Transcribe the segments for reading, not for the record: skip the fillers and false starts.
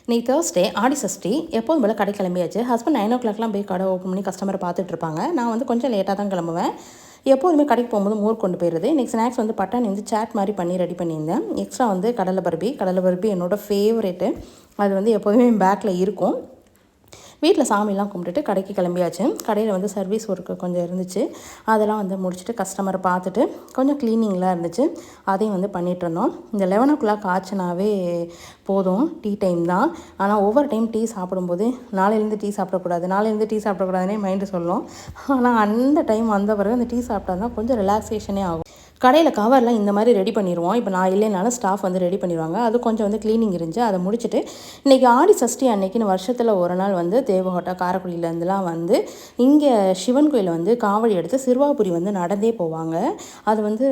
இன்னைக்கு தேர்ஸ்டே ஆடி சஷ்டி எப்போதும் போல் கடை கிளம்பியாச்சு. ஹஸ்பண்ட் 9 o'clockலாம் போய் கடை ஓப்பன் பண்ணி கஸ்டமரை பார்த்துட்ருப்பாங்க. நான் வந்து கொஞ்சம் லேட்டாக தான் கிளம்புவேன். எப்போதுமே கடைக்கு போகும்போது மோர் கொண்டு போயிடுறது. இன்றைக்கி ஸ்நாக்ஸ் வந்து பட்டாணி வந்து சாட் மாதிரி பண்ணி ரெடி பண்ணியிருந்தேன். எக்ஸ்ட்ரா வந்து கடலை பருப்பி என்னோடய ஃபேவரேட்டு. அது வந்து எப்போதுமே பேக்கில் இருக்கும். வீட்டில் சாமிலாம் கும்பிட்டுட்டு கடைக்கு கிளம்பியாச்சு. கடையில் வந்து சர்வீஸ் ஒர்க்கு கொஞ்சம் இருந்துச்சு. அதெல்லாம் வந்து முடிச்சுட்டு கஸ்டமரை பார்த்துட்டு கொஞ்சம் க்ளீனிங்லாம் இருந்துச்சு. அதையும் வந்து பண்ணிகிட்ருந்தோம். இந்த 11 o'clock ஆச்சுனாவே போதும், டீ டைம் தான். ஆனால் ஒவ்வொரு டைம் டீ சாப்பிடும்போது நாளையிலேருந்து டீ சாப்பிடக்கூடாதுன்னே மைண்டு சொல்லும். ஆனால் அந்த டைம் வந்த பிறகு அந்த டீ சாப்பிட்டா தான் கொஞ்சம் ரிலாக்ஸேஷனே ஆகும். கடையில் கவர்லாம் இந்த மாதிரி ரெடி பண்ணிடுவோம். இப்போ நான் இல்லைனாலும் ஸ்டாஃப் வந்து ரெடி பண்ணிடுவாங்க. அது கொஞ்சம் வந்து க்ளீனிங் இருந்துச்சு. அதை முடிச்சுட்டு இன்றைக்கி ஆடி சஷ்டி அன்னைக்குன்னு வருஷத்தில் ஒரு நாள் வந்து தேவகோட்டை காரைக்குடியிலேருந்துலாம் வந்து இங்கே சிவன் கோயிலில் வந்து காவடி எடுத்து சிறுவாபுரி வந்து நடந்தே போவாங்க. அது வந்து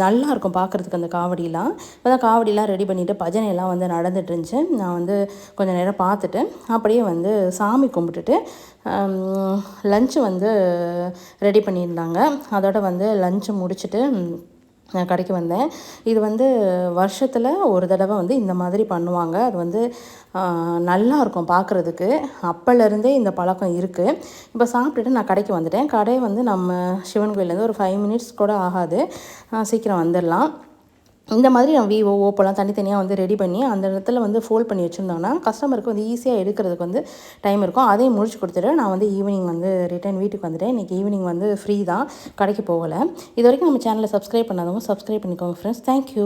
நல்லாயிருக்கும் பார்க்குறதுக்கு அந்த காவடிலாம். இப்போ தான் காவடிலாம் ரெடி பண்ணிவிட்டு பஜனையெல்லாம் வந்து நடந்துட்டு இருந்துச்சு. நான் வந்து கொஞ்சம் நேரம் பார்த்துட்டு அப்படியே வந்து சாமி கும்பிட்டுட்டு லஞ்சு வந்து ரெடி பண்ணியிருந்தாங்க. அதோட வந்து லஞ்சு முடிச்சுட்டு நான் கடைக்கு வந்தேன். இது வந்து வருஷத்தில் ஒரு தடவை வந்து இந்த மாதிரி பண்ணுவாங்க. அது வந்து நல்லாயிருக்கும் பார்க்குறதுக்கு. அப்போலேருந்தே இந்த பழக்கம் இருக்குது. இப்போ சாப்பிட்டுட்டு நான் கடைக்கு வந்துட்டேன். கடை வந்து நம்ம சிவன் கோயிலேருந்து ஒரு 5 minutes கூட ஆகாது. சீக்கிரம் வந்துடலாம். இந்த மாதிரி நம்ம விவோ ஓப்போலாம் தனித்தனியாக வந்து ரெடி பண்ணி அந்த இடத்துல வந்து ஃபோல்ட் பண்ணி வச்சுருந்தோன்னா கஸ்டமருக்கு வந்து ஈஸியாக எடுக்கிறதுக்கு வந்து டைம் இருக்கும். அதையும் முடிச்சு கொடுத்துட்டு நான் வந்து ஈவினிங் வந்து ரிட்டர்ன் வீட்டுக்கு வந்துட்டேன். இன்றைக்கி ஈவினிங் வந்து ஃப்ரீ தான், கடைக்கு போகலை. இது வரைக்கும் நம்ம சேனலை சப்ஸ்கிரைப் பண்ணாதவங்க சப்ஸ்கிரைப் பண்ணிக்கோங்க ஃப்ரெண்ட்ஸ். தேங்க்யூ.